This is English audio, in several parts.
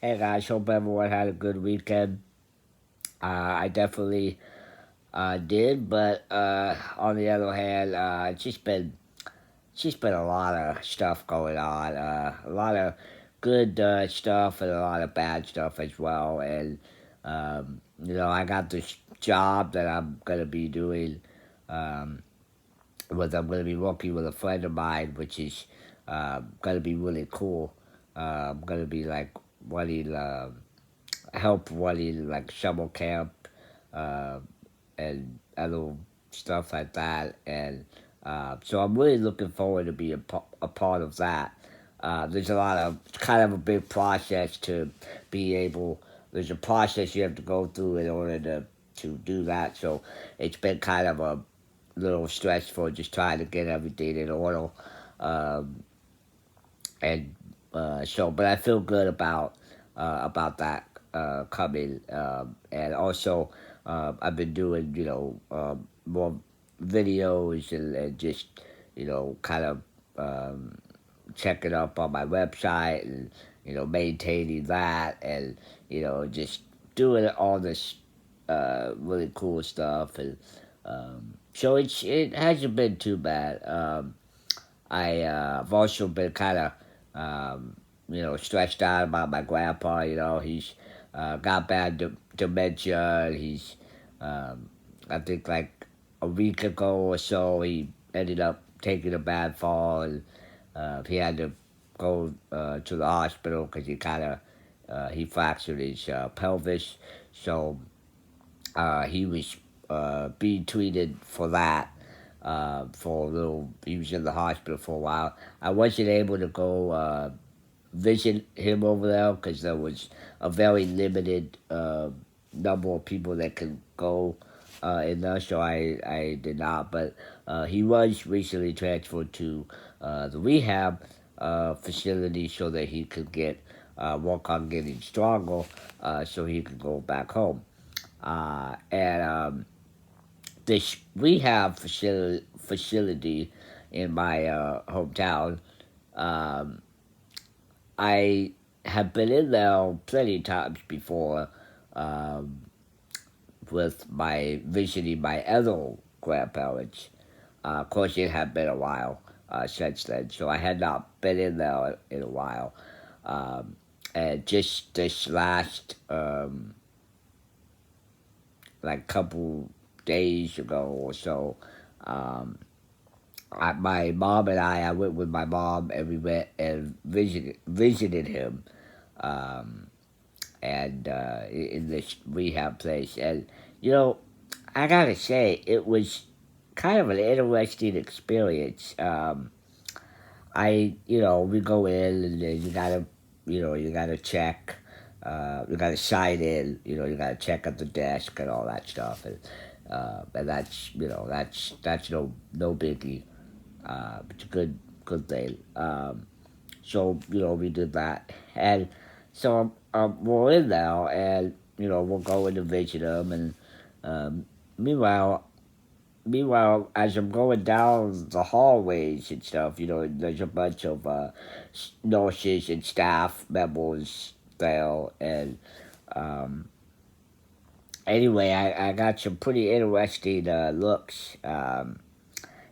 Hey guys, hope everyone had a good weekend. I definitely did, but on the other hand, it's just been a lot of stuff going on. A lot of good stuff and a lot of bad stuff as well. And I got this job that I'm gonna be doing. Um, I'm gonna be working with a friend of mine, which is gonna be really cool. I'm gonna be like running. Help running like summer camp uh, and other stuff like that. And so I'm really looking forward to be a part of that. There's a lot of kind of a big process to be able. There's a process you have to go through in order to do that. So it's been kind of a little stressful just trying to get everything in order. Um, and but I feel good about that coming. And also, I've been doing more videos and just kind of checking up on my website and maintaining that and just doing all this really cool stuff and so it hasn't been too bad. I've also been kind of, stressed out about my grandpa. He's got bad dementia. I think like a week ago or so, he ended up taking a bad fall and he had to go to the hospital because he fractured his pelvis. So he was being treated for that for a little. He was in the hospital for a while. I wasn't able to go visit him over there because there was a very limited number of people that could go in there, so I did not. But he was recently transferred to the rehab facility so that he could get work on getting stronger, so he could go back home. And this rehab facility in my hometown, um, I have been in there plenty of times before um, with my visiting my other grandparents. Of course, it had been a while since then, so I had not been in there in a while. Um, and just this last like couple days ago or so, um, my mom and I went with my mom and we went and visited him, um, and in this rehab place. And you know, I gotta say, it was kind of an interesting experience. We go in and then you gotta check. You gotta sign in. You gotta check at the desk and all that stuff, and that's no biggie. It's a good thing. So we did that, and so we're in there, and we're going to visit them, and um, meanwhile, as I'm going down the hallways and stuff, there's a bunch of nurses and staff members there, and um, anyway, I got some pretty interesting looks.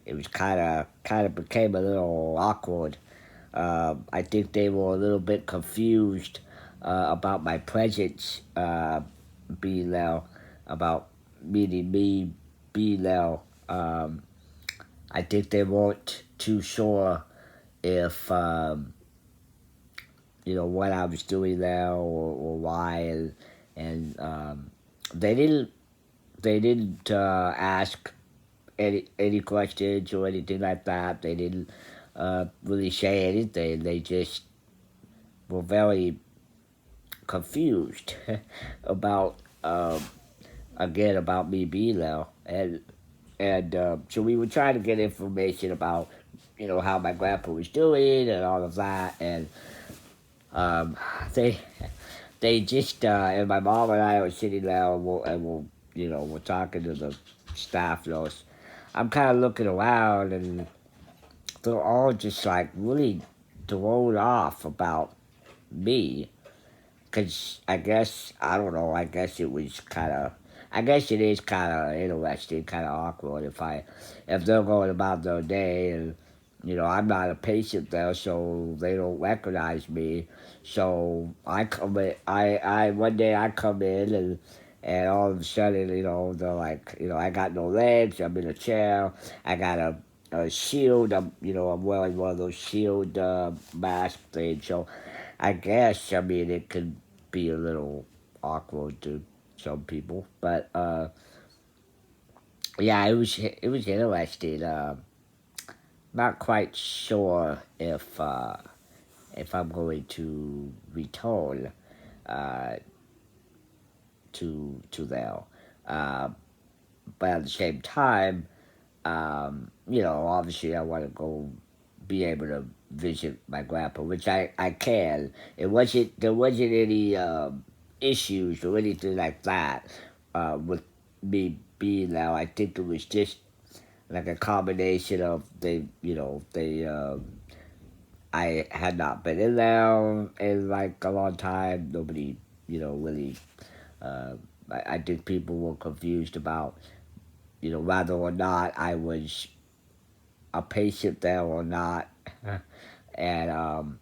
It was kind of became a little awkward. I think they were a little bit confused about my presence being there, about meeting me being there. Um, I think they weren't too sure if what I was doing there or why, and they didn't ask any questions or anything like that. They didn't really say anything. They just were very confused about again about me being there, and so we were trying to get information about how my grandpa was doing and all of that, and um, they just and my mom and I were sitting there and we're talking to the staff nurse. I'm kind of looking around and they're all just like really thrown off about me. Cause I guess I don't know. I guess it was kind of. I guess it is kind of interesting, kind of awkward if they're going about their day and I'm not a patient there, so they don't recognize me. So I come in. I one day I come in and all of a sudden they're like I got no legs. I'm in a chair. I got a shield. I'm wearing one of those shield mask things. So I guess it could be a little awkward to some people, but yeah, it was interesting. Not quite sure if I'm going to return uh, to there, uh, but at the same time, obviously I want to go be able to visit my grandpa, which I can. There wasn't any issues or anything like that with me being there. I think it was just like a combination of I had not been in there in like a long time. Nobody really. Uh, I think people were confused about whether or not I was a patient there or not. And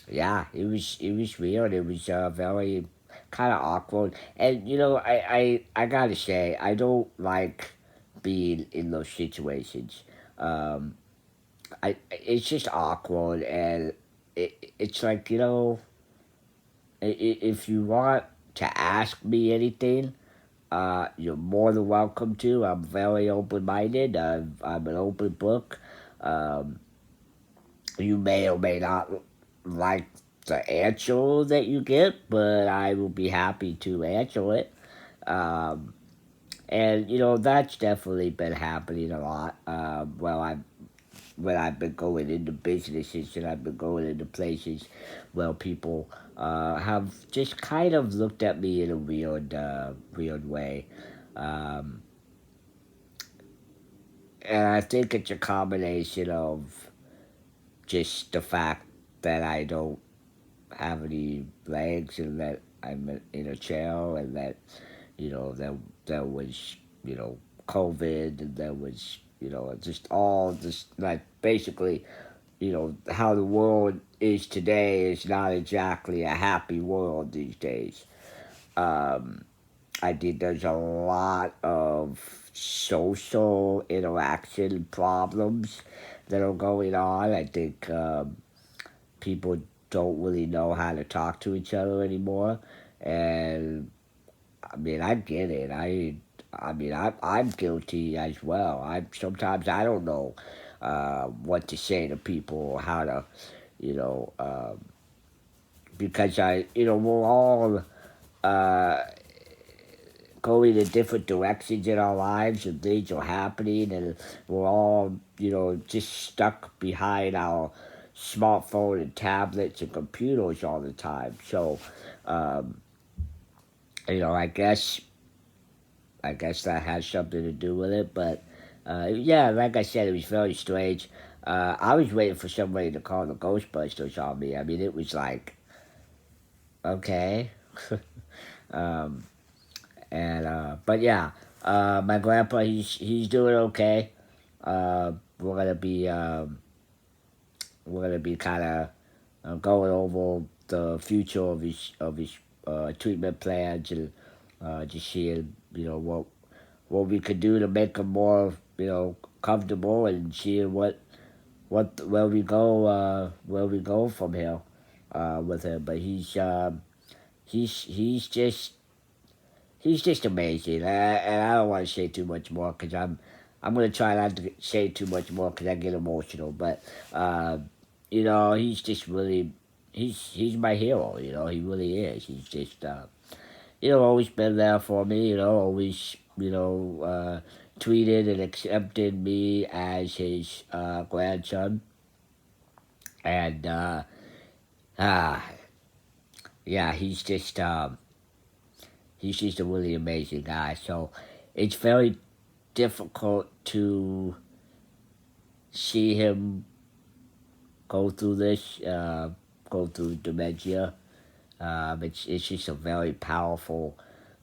yeah, it was weird. It was very kind of awkward. And I gotta say I don't like being in those situations. Um, it's just awkward, and it's like if you want to ask me anything, you're more than welcome to. I'm very open minded. I'm an open book. Um, you may or may not like the answer that you get, but I will be happy to answer it. Um, and that's definitely been happening a lot. When I've been going into businesses and I've been going into places where people have just kind of looked at me in a weird way. Um, and I think it's a combination of just the fact that I don't have any legs and that I'm in a chair and that there was COVID and there was just all this like basically how the world is today is not exactly a happy world these days. Um, I think there's a lot of social interaction problems that are going on. I think people don't really know how to talk to each other anymore, and I get it. I'm guilty as well. Sometimes I don't know what to say to people or how to, you know, because we're all uh, going in different directions in our lives and things are happening and we're all just stuck behind our smartphone and tablets and computers all the time. So um, I guess that has something to do with it. But yeah, like I said, it was very strange. I was waiting for somebody to call the Ghostbusters on me. It was like, okay. um, and but yeah, my grandpa, he's doing okay. Uh, we're gonna be kind of going over the future of his treatment plans and just seeing what we could do to make him more comfortable and seeing where we go from here with him. But he's just amazing, and I don't want to say too much more because I'm gonna try not to say too much more because I get emotional. But uh, he's just really he's my hero. He really is. He's just always been there for me. Always tweeted and accepted me as his grandson, and ah yeah, he's just a really amazing guy. So it's very difficult to see him go through this, go through dementia. It's just a very powerful,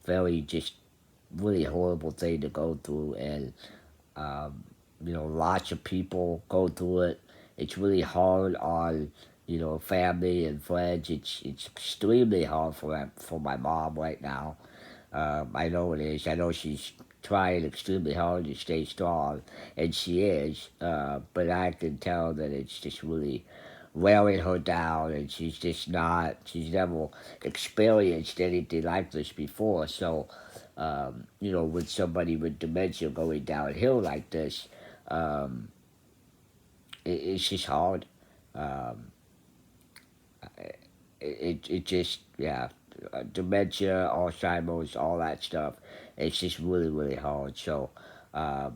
very just really horrible thing to go through, and lots of people go through it. It's really hard on family and friends. It's extremely hard for my mom right now. I know it is. I know she's trying extremely hard to stay strong, and she is. But I can tell that it's just really wearing her down, and she's just not. She's never experienced anything like this before. So, with somebody with dementia going downhill like this, um, it's just hard. Um, it just dementia, Alzheimer's, all that stuff. It's just really really hard. So I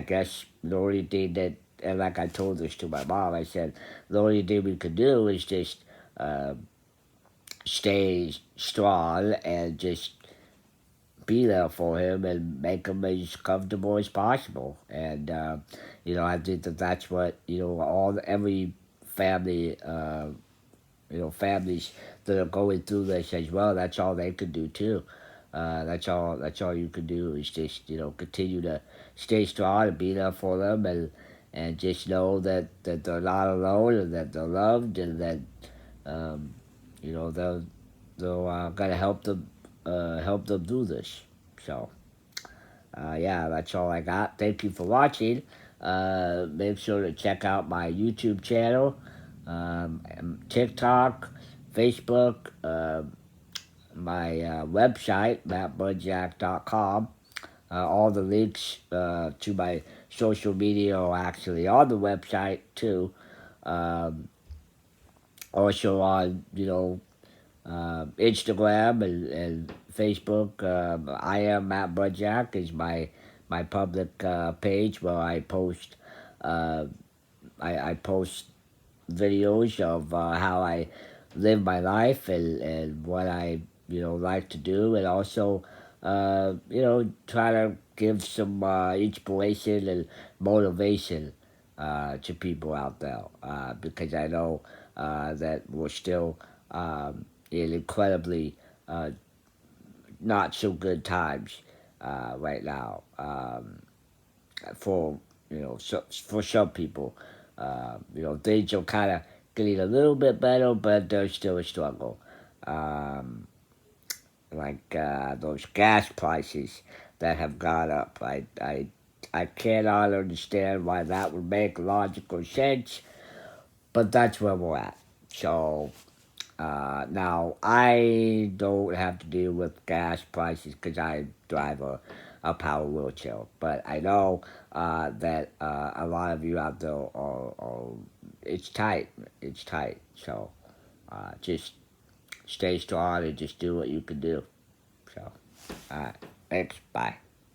guess the only thing that, and like I told this to my mom, I said the only thing we could do is just uh, stay strong and just be there for him and make him as comfortable as possible. And I think that that's what every family. Families that are going through this as well. That's all they could do too. That's all. That's all you can do is just continue to stay strong and be there for them, and just know that they're not alone and that they're loved and that um, they're gonna help them do this. So yeah, that's all I got. Thank you for watching. Make sure to check out my YouTube channel, TikTok, Facebook, my website, mattbudjack.com. All the links to my social media are actually on the website too. Um, Also on, Instagram and Facebook. I am Matt Budjack is my public page where I post uh, I post videos of how I live my life and what I like to do, and also try to give some inspiration and motivation to people out there because I know that we're still in incredibly not so good times right now for for some people. Things are kind of getting a little bit better, but there's still a struggle. Um, like those gas prices that have gone up. I cannot understand why that would make logical sense, but that's where we're at. So now I don't have to deal with gas prices because I drive a power wheelchair. But I know that a lot of you out there are it's tight. It's tight. So just stay strong and just do what you can do. So, all right. Thanks. Bye.